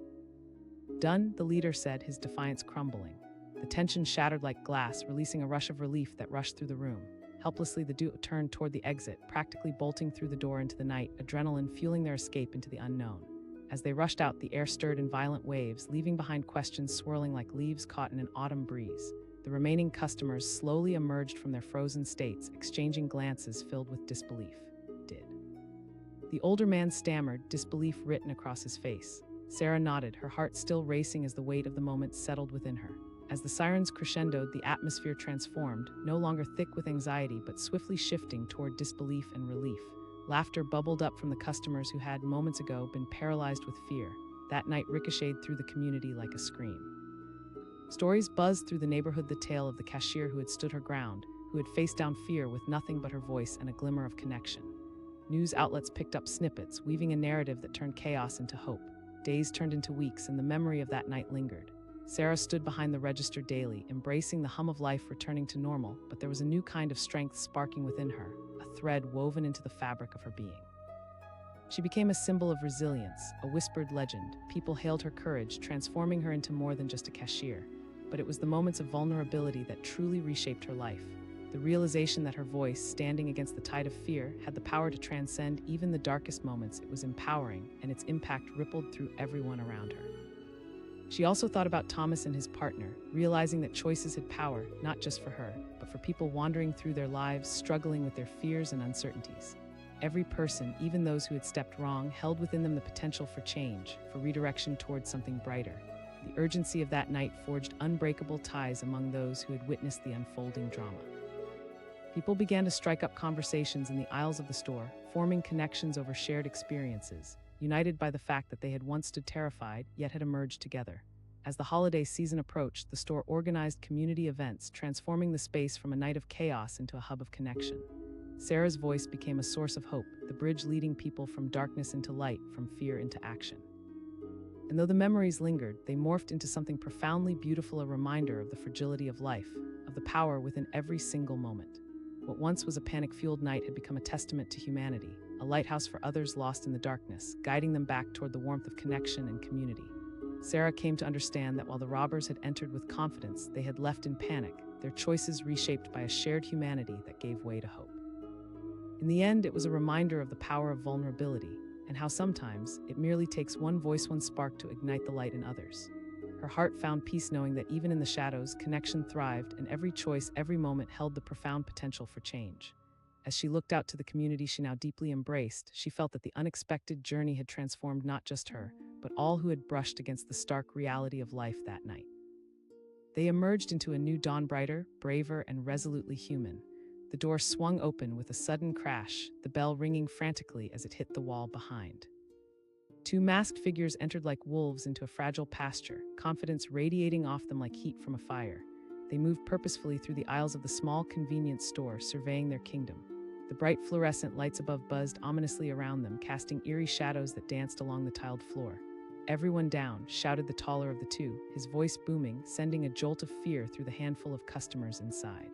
"Done," the leader said, his defiance crumbling. The tension shattered like glass, releasing a rush of relief that rushed through the room. Helplessly, the duo turned toward the exit, practically bolting through the door into the night, adrenaline fueling their escape into the unknown. As they rushed out, the air stirred in violent waves, leaving behind questions swirling like leaves caught in an autumn breeze. The remaining customers slowly emerged from their frozen states, exchanging glances filled with disbelief. "Did?" The older man stammered, disbelief written across his face. Sarah nodded, her heart still racing as the weight of the moment settled within her. As the sirens crescendoed, the atmosphere transformed, no longer thick with anxiety, but swiftly shifting toward disbelief and relief. Laughter bubbled up from the customers who had, moments ago, been paralyzed with fear. That night ricocheted through the community like a scream. Stories buzzed through the neighborhood, the tale of the cashier who had stood her ground, who had faced down fear with nothing but her voice and a glimmer of connection. News outlets picked up snippets, weaving a narrative that turned chaos into hope. Days turned into weeks, and the memory of that night lingered. Sarah stood behind the register daily, embracing the hum of life returning to normal, but there was a new kind of strength sparking within her, a thread woven into the fabric of her being. She became a symbol of resilience, a whispered legend. People hailed her courage, transforming her into more than just a cashier. But it was the moments of vulnerability that truly reshaped her life. The realization that her voice, standing against the tide of fear, had the power to transcend even the darkest moments. It was empowering, and its impact rippled through everyone around her. She also thought about Thomas and his partner, realizing that choices had power, not just for her, but for people wandering through their lives, struggling with their fears and uncertainties. Every person, even those who had stepped wrong, held within them the potential for change, for redirection towards something brighter. The urgency of that night forged unbreakable ties among those who had witnessed the unfolding drama. People began to strike up conversations in the aisles of the store, forming connections over shared experiences, united by the fact that they had once stood terrified, yet had emerged together. As the holiday season approached, the store organized community events, transforming the space from a night of chaos into a hub of connection. Sarah's voice became a source of hope, the bridge leading people from darkness into light, from fear into action. And though the memories lingered, they morphed into something profoundly beautiful, a reminder of the fragility of life, of the power within every single moment. What once was a panic-fueled night had become a testament to humanity, a lighthouse for others lost in the darkness, guiding them back toward the warmth of connection and community. Sarah came to understand that while the robbers had entered with confidence, they had left in panic, their choices reshaped by a shared humanity that gave way to hope. In the end, it was a reminder of the power of vulnerability, and how sometimes it merely takes one voice, one spark to ignite the light in others. Her heart found peace knowing that even in the shadows, connection thrived, and every choice, every moment held the profound potential for change. As she looked out to the community she now deeply embraced, she felt that the unexpected journey had transformed not just her, but all who had brushed against the stark reality of life that night. They emerged into a new dawn, brighter, braver, and resolutely human. The door swung open with a sudden crash, the bell ringing frantically as it hit the wall behind. Two masked figures entered like wolves into a fragile pasture, confidence radiating off them like heat from a fire. They moved purposefully through the aisles of the small convenience store, surveying their kingdom. The bright fluorescent lights above buzzed ominously around them, casting eerie shadows that danced along the tiled floor. "Everyone down," shouted the taller of the two, his voice booming, sending a jolt of fear through the handful of customers inside.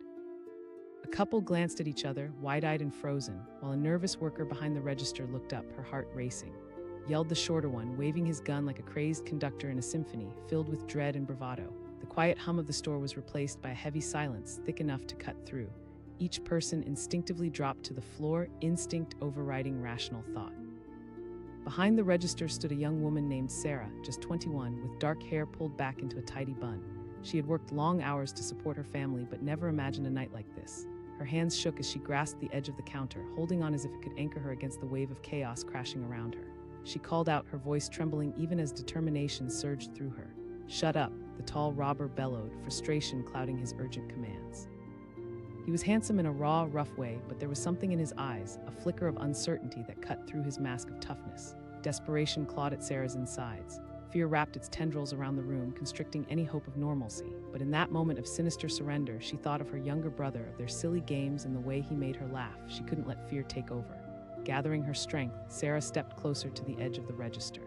A couple glanced at each other, wide-eyed and frozen, while a nervous worker behind the register looked up, her heart racing. Yelled the shorter one, waving his gun like a crazed conductor in a symphony, filled with dread and bravado. The quiet hum of the store was replaced by a heavy silence, thick enough to cut through. Each person instinctively dropped to the floor, instinct overriding rational thought. Behind the register stood a young woman named Sarah, just 21, with dark hair pulled back into a tidy bun. She had worked long hours to support her family, but never imagined a night like this. Her hands shook as she grasped the edge of the counter, holding on as if it could anchor her against the wave of chaos crashing around her. She called out, her voice trembling even as determination surged through her. "Shut up," the tall robber bellowed, frustration clouding his urgent commands. He was handsome in a raw, rough way, but there was something in his eyes, a flicker of uncertainty that cut through his mask of toughness. Desperation clawed at Sarah's insides. Fear wrapped its tendrils around the room, constricting any hope of normalcy. But in that moment of sinister surrender, she thought of her younger brother, of their silly games and the way he made her laugh. She couldn't let fear take over. Gathering her strength, Sarah stepped closer to the edge of the register.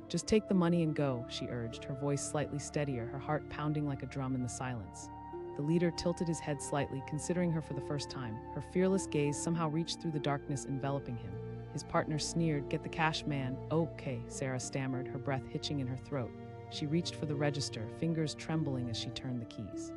"Just take the money and go," she urged, her voice slightly steadier, her heart pounding like a drum in the silence. The leader tilted his head slightly, considering her for the first time. Her fearless gaze somehow reached through the darkness enveloping him. His partner sneered, "Get the cash, man." "Okay," Sarah stammered, her breath hitching in her throat. She reached for the register, fingers trembling as she turned the keys.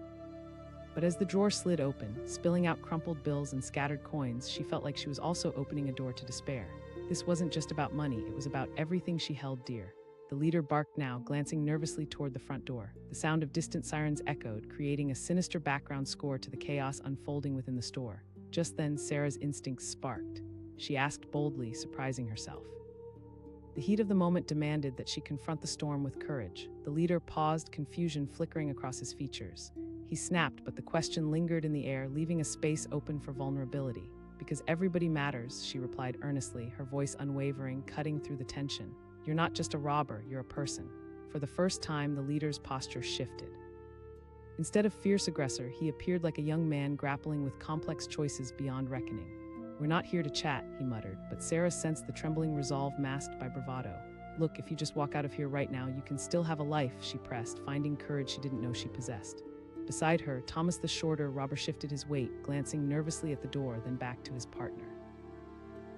But as the drawer slid open, spilling out crumpled bills and scattered coins, she felt like she was also opening a door to despair. This wasn't just about money, it was about everything she held dear. The leader barked now, glancing nervously toward the front door. The sound of distant sirens echoed, creating a sinister background score to the chaos unfolding within the store. Just then, Sarah's instincts sparked. She asked boldly, surprising herself. The heat of the moment demanded that she confront the storm with courage. The leader paused, confusion flickering across his features. He snapped, but the question lingered in the air, leaving a space open for vulnerability. "Because everybody matters," she replied earnestly, her voice unwavering, cutting through the tension. "You're not just a robber, you're a person." For the first time, the leader's posture shifted. Instead of fierce aggressor, he appeared like a young man grappling with complex choices beyond reckoning. "We're not here to chat," he muttered, but Sarah sensed the trembling resolve masked by bravado. "Look, if you just walk out of here right now, you can still have a life," she pressed, finding courage she didn't know she possessed. Beside her, Thomas the shorter robber shifted his weight, glancing nervously at the door, then back to his partner.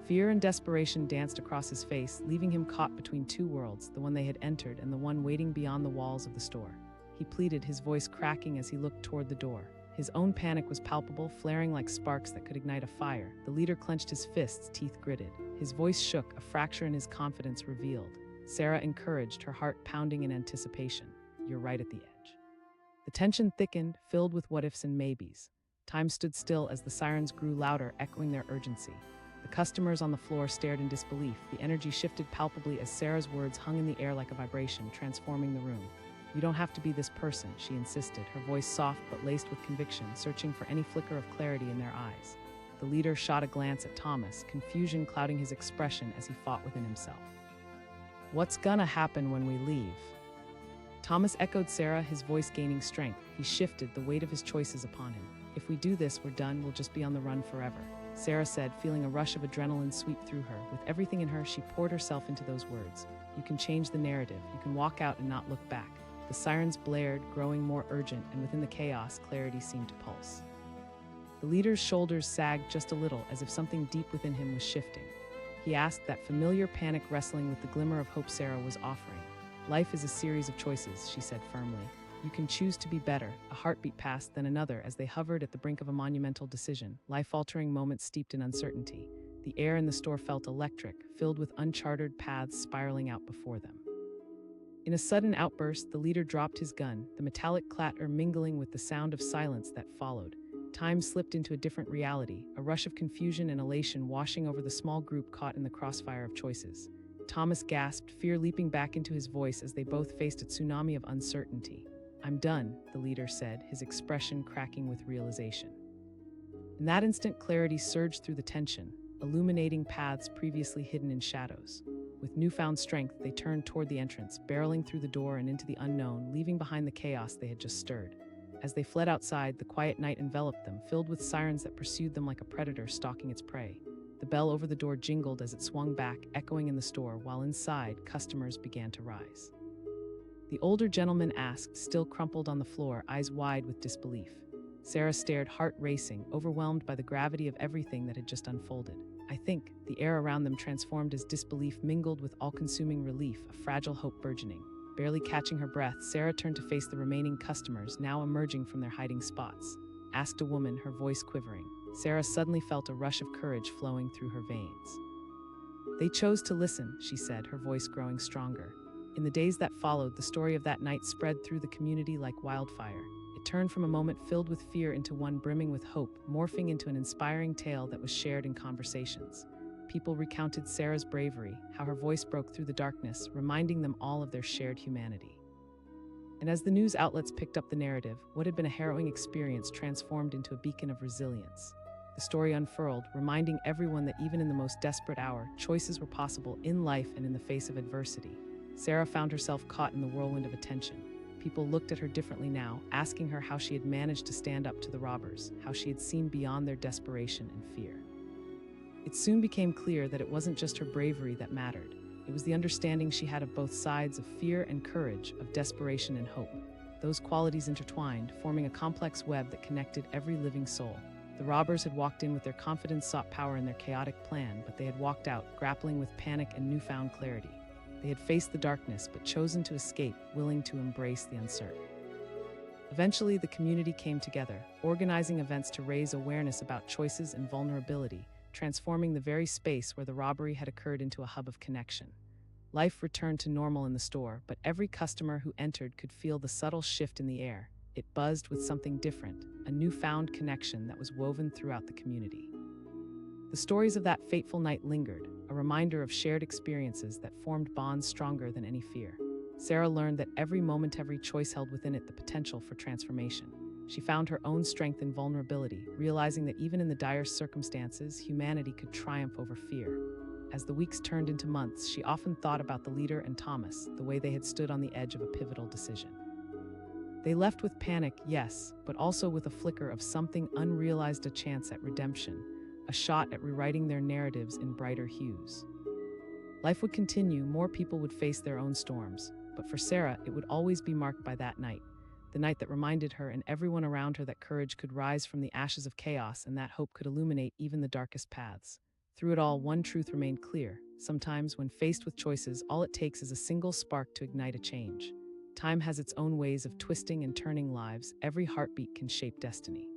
Fear and desperation danced across his face, leaving him caught between two worlds, the one they had entered and the one waiting beyond the walls of the store. He pleaded, his voice cracking as he looked toward the door. His own panic was palpable, flaring like sparks that could ignite a fire. The leader clenched his fists, teeth gritted. His voice shook, a fracture in his confidence revealed. Sarah encouraged, her heart pounding in anticipation. You're right at the edge. The tension thickened, filled with what-ifs and maybes. Time stood still as the sirens grew louder, echoing their urgency. The customers on the floor stared in disbelief. The energy shifted palpably as Sarah's words hung in the air like a vibration, transforming the room. You don't have to be this person, she insisted, her voice soft but laced with conviction, searching for any flicker of clarity in their eyes. The leader shot a glance at Thomas, confusion clouding his expression as he fought within himself. What's gonna happen when we leave? Thomas echoed Sarah, his voice gaining strength. He shifted, the weight of his choices upon him. If we do this, we're done, we'll just be on the run forever, Sarah said, feeling a rush of adrenaline sweep through her. With everything in her, she poured herself into those words. You can change the narrative, you can walk out and not look back. The sirens blared, growing more urgent, and within the chaos, clarity seemed to pulse. The leader's shoulders sagged just a little, as if something deep within him was shifting. He asked, that familiar panic wrestling with the glimmer of hope Sarah was offering. Life is a series of choices, she said firmly. You can choose to be better. A heartbeat passed, then another, as they hovered at the brink of a monumental decision, life-altering moments steeped in uncertainty. The air in the store felt electric, filled with uncharted paths spiraling out before them. In a sudden outburst, the leader dropped his gun, the metallic clatter mingling with the sound of silence that followed. Time slipped into a different reality, a rush of confusion and elation washing over the small group caught in the crossfire of choices. Thomas gasped, fear leaping back into his voice as they both faced a tsunami of uncertainty. I'm done, the leader said, his expression cracking with realization. In that instant, clarity surged through the tension, illuminating paths previously hidden in shadows. With newfound strength, they turned toward the entrance, barreling through the door and into the unknown, leaving behind the chaos they had just stirred. As they fled outside, the quiet night enveloped them, filled with sirens that pursued them like a predator stalking its prey. The bell over the door jingled as it swung back, echoing in the store, while inside, customers began to rise. The older gentleman asked, still crumpled on the floor, eyes wide with disbelief. Sarah stared, heart racing, overwhelmed by the gravity of everything that had just unfolded. I think, the air around them transformed as disbelief mingled with all-consuming relief, a fragile hope burgeoning. Barely catching her breath, Sarah turned to face the remaining customers, now emerging from their hiding spots. Asked a woman, her voice quivering. Sarah suddenly felt a rush of courage flowing through her veins. They chose to listen, she said, her voice growing stronger. In the days that followed, the story of that night spread through the community like wildfire. It turned from a moment filled with fear into one brimming with hope, morphing into an inspiring tale that was shared in conversations. People recounted Sarah's bravery, how her voice broke through the darkness, reminding them all of their shared humanity. And as the news outlets picked up the narrative, what had been a harrowing experience transformed into a beacon of resilience. The story unfurled, reminding everyone that even in the most desperate hour, choices were possible in life and in the face of adversity. Sarah found herself caught in the whirlwind of attention. People looked at her differently now, asking her how she had managed to stand up to the robbers, how she had seen beyond their desperation and fear. It soon became clear that it wasn't just her bravery that mattered. It was the understanding she had of both sides of fear and courage, of desperation and hope. Those qualities intertwined, forming a complex web that connected every living soul. The robbers had walked in with their confidence, sought power in their chaotic plan, but they had walked out, grappling with panic and newfound clarity. They had faced the darkness, but chosen to escape, willing to embrace the uncertain. Eventually, the community came together, organizing events to raise awareness about choices and vulnerability, transforming the very space where the robbery had occurred into a hub of connection. Life returned to normal in the store, but every customer who entered could feel the subtle shift in the air. It buzzed with something different, a newfound connection that was woven throughout the community. The stories of that fateful night lingered, a reminder of shared experiences that formed bonds stronger than any fear. Sarah learned that every moment, every choice held within it the potential for transformation. She found her own strength in vulnerability, realizing that even in the direst circumstances, humanity could triumph over fear. As the weeks turned into months, she often thought about the leader and Thomas, the way they had stood on the edge of a pivotal decision. They left with panic, yes, but also with a flicker of something unrealized, a chance at redemption, a shot at rewriting their narratives in brighter hues. Life would continue, more people would face their own storms, but for Sarah, it would always be marked by that night, the night that reminded her and everyone around her that courage could rise from the ashes of chaos and that hope could illuminate even the darkest paths. Through it all, one truth remained clear. Sometimes, when faced with choices, all it takes is a single spark to ignite a change. Time has its own ways of twisting and turning lives. Every heartbeat can shape destiny.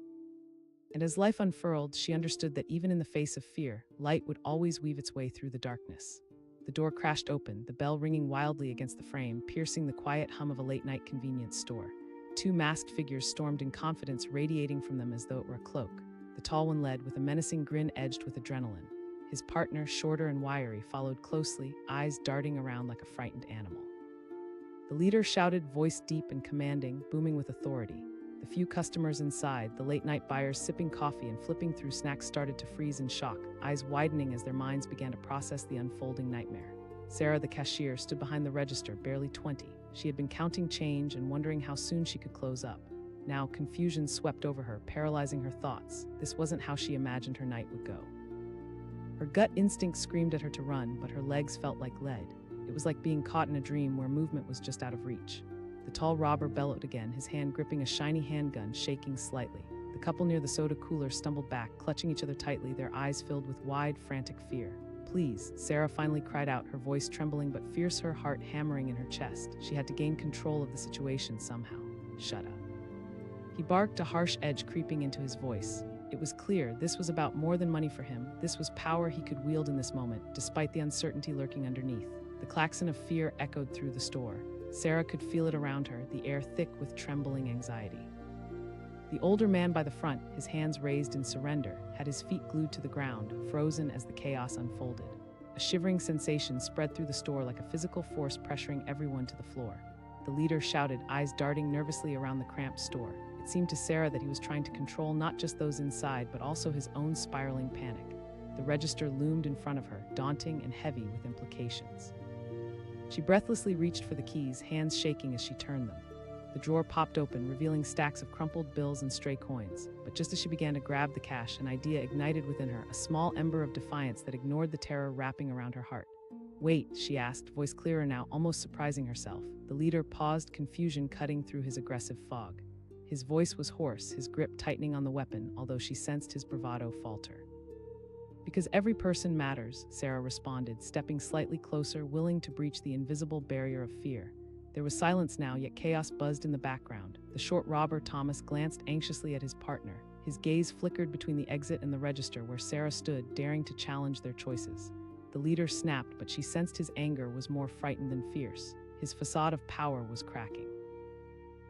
And as life unfurled, she understood that even in the face of fear, light would always weave its way through the darkness. The door crashed open, the bell ringing wildly against the frame, piercing the quiet hum of a late-night convenience store. Two masked figures stormed in confidence, radiating from them as though it were a cloak. The tall one led, with a menacing grin edged with adrenaline. His partner, shorter and wiry, followed closely, eyes darting around like a frightened animal. The leader shouted, voice deep and commanding, booming with authority. The few customers inside, the late-night buyers sipping coffee and flipping through snacks, started to freeze in shock, eyes widening as their minds began to process the unfolding nightmare. Sarah, the cashier, stood behind the register, barely 20. She had been counting change and wondering how soon she could close up. Now, confusion swept over her, paralyzing her thoughts. This wasn't how she imagined her night would go. Her gut instinct screamed at her to run, but her legs felt like lead. It was like being caught in a dream where movement was just out of reach. The tall robber bellowed again, his hand gripping a shiny handgun, shaking slightly. The couple near the soda cooler stumbled back, clutching each other tightly, their eyes filled with wide, frantic fear. Please, Sarah finally cried out, her voice trembling but fierce, her heart hammering in her chest. She had to gain control of the situation somehow. Shut up. He barked, a harsh edge creeping into his voice. It was clear this was about more than money for him. This was power he could wield in this moment, despite the uncertainty lurking underneath. The klaxon of fear echoed through the store. Sarah could feel it around her, the air thick with trembling anxiety. The older man by the front, his hands raised in surrender, had his feet glued to the ground, frozen as the chaos unfolded. A shivering sensation spread through the store like a physical force pressuring everyone to the floor. The leader shouted, eyes darting nervously around the cramped store. It seemed to Sarah that he was trying to control not just those inside, but also his own spiraling panic. The register loomed in front of her, daunting and heavy with implications. She breathlessly reached for the keys, hands shaking as she turned them. The drawer popped open, revealing stacks of crumpled bills and stray coins. But just as she began to grab the cash, an idea ignited within her, a small ember of defiance that ignored the terror wrapping around her heart. Wait, she asked, voice clearer now, almost surprising herself. The leader paused, confusion cutting through his aggressive fog. His voice was hoarse, his grip tightening on the weapon, although she sensed his bravado falter. Because every person matters, Sarah responded, stepping slightly closer, willing to breach the invisible barrier of fear. There was silence now, yet chaos buzzed in the background. The short robber, Thomas, glanced anxiously at his partner. His gaze flickered between the exit and the register where Sarah stood, daring to challenge their choices. The leader snapped, but she sensed his anger was more frightened than fierce. His facade of power was cracking.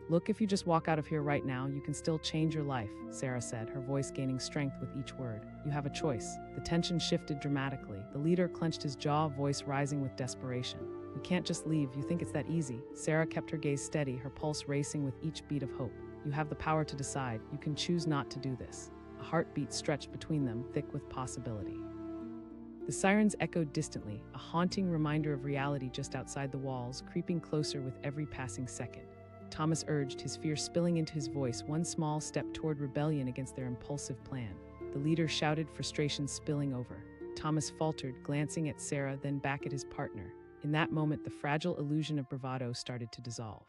Look, if you just walk out of here right now, you can still change your life, Sarah said, her voice gaining strength with each word. You have a choice. The tension shifted dramatically. The leader clenched his jaw, voice rising with desperation. We can't just leave. You think it's that easy? Sarah kept her gaze steady, her pulse racing with each beat of hope. You have the power to decide. You can choose not to do this. A heartbeat stretched between them, thick with possibility. The sirens echoed distantly, a haunting reminder of reality just outside the walls, creeping closer with every passing second. Thomas urged, his fear spilling into his voice, one small step toward rebellion against their impulsive plan. The leader shouted, frustration spilling over. Thomas faltered, glancing at Sarah, then back at his partner. In that moment, the fragile illusion of bravado started to dissolve.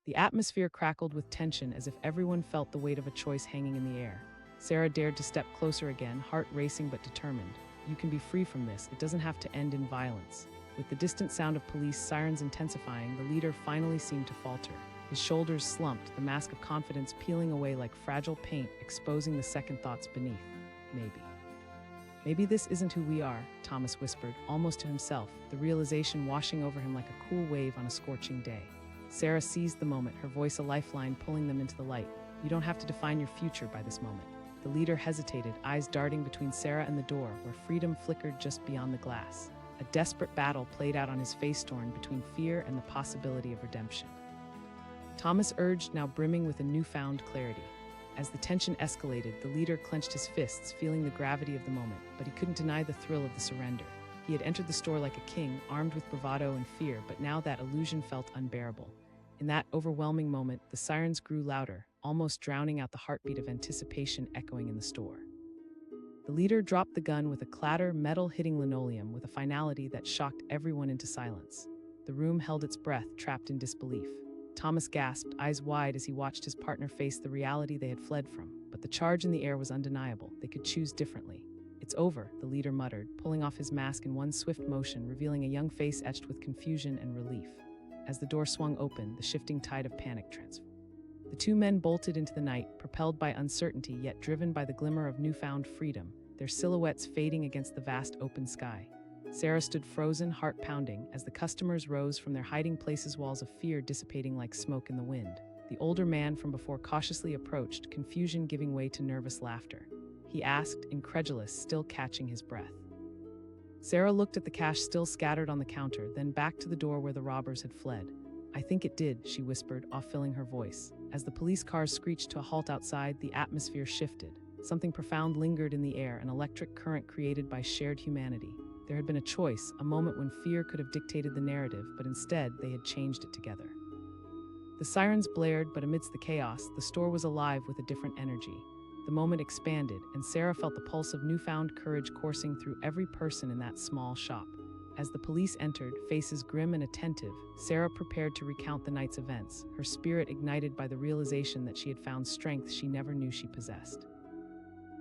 The atmosphere crackled with tension as if everyone felt the weight of a choice hanging in the air. Sarah dared to step closer again, heart racing but determined. You can be free from this. It doesn't have to end in violence. With the distant sound of police sirens intensifying, the leader finally seemed to falter. His shoulders slumped, the mask of confidence peeling away like fragile paint, exposing the second thoughts beneath. Maybe this isn't who we are, Thomas whispered, almost to himself, the realization washing over him like a cool wave on a scorching day. Sarah seized the moment, her voice a lifeline pulling them into the light. You don't have to define your future by this moment. The leader hesitated, eyes darting between Sarah and the door, where freedom flickered just beyond the glass. A desperate battle played out on his face, torn between fear and the possibility of redemption. Thomas urged, now brimming with a newfound clarity. As the tension escalated, the leader clenched his fists, feeling the gravity of the moment, but he couldn't deny the thrill of the surrender. He had entered the store like a king, armed with bravado and fear, but now that illusion felt unbearable. In that overwhelming moment, the sirens grew louder, almost drowning out the heartbeat of anticipation echoing in the store. The leader dropped the gun with a clatter, metal hitting linoleum with a finality that shocked everyone into silence. The room held its breath, trapped in disbelief. Thomas gasped, eyes wide as he watched his partner face the reality they had fled from. But the charge in the air was undeniable. They could choose differently. It's over, the leader muttered, pulling off his mask in one swift motion, revealing a young face etched with confusion and relief. As the door swung open, the shifting tide of panic transformed. The two men bolted into the night, propelled by uncertainty yet driven by the glimmer of newfound freedom, their silhouettes fading against the vast open sky. Sarah stood frozen, heart pounding, as the customers rose from their hiding places, walls of fear dissipating like smoke in the wind. The older man from before cautiously approached, confusion giving way to nervous laughter. He asked, incredulous, still catching his breath. Sarah looked at the cash still scattered on the counter, then back to the door where the robbers had fled. "I think it did," she whispered, off-filling her voice. As the police cars screeched to a halt outside, the atmosphere shifted. Something profound lingered in the air, an electric current created by shared humanity. There had been a choice, a moment when fear could have dictated the narrative, but instead they had changed it together. The sirens blared, but amidst the chaos, the store was alive with a different energy. The moment expanded, and Sarah felt the pulse of newfound courage coursing through every person in that small shop. As the police entered, faces grim and attentive, Sarah prepared to recount the night's events, her spirit ignited by the realization that she had found strength she never knew she possessed.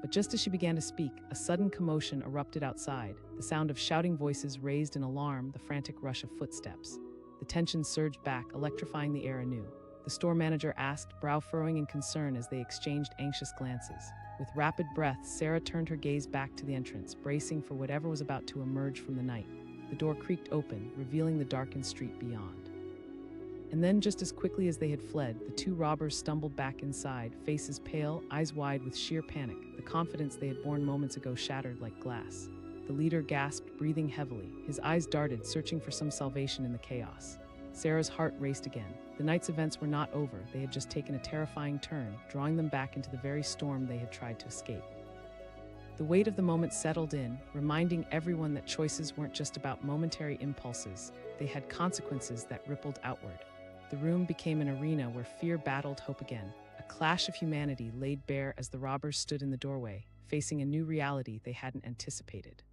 But just as she began to speak, a sudden commotion erupted outside. The sound of shouting voices raised in alarm, the frantic rush of footsteps. The tension surged back, electrifying the air anew. The store manager asked, brow furrowing in concern as they exchanged anxious glances. With rapid breaths, Sarah turned her gaze back to the entrance, bracing for whatever was about to emerge from the night. The door creaked open, revealing the darkened street beyond. And then, just as quickly as they had fled, the two robbers stumbled back inside, faces pale, eyes wide with sheer panic. The confidence they had borne moments ago shattered like glass. The leader gasped, breathing heavily. His eyes darted, searching for some salvation in the chaos. Sarah's heart raced again. The night's events were not over. They had just taken a terrifying turn, drawing them back into the very storm they had tried to escape. The weight of the moment settled in, reminding everyone that choices weren't just about momentary impulses. They had consequences that rippled outward. The room became an arena where fear battled hope again. A clash of humanity laid bare as the robbers stood in the doorway, facing a new reality they hadn't anticipated.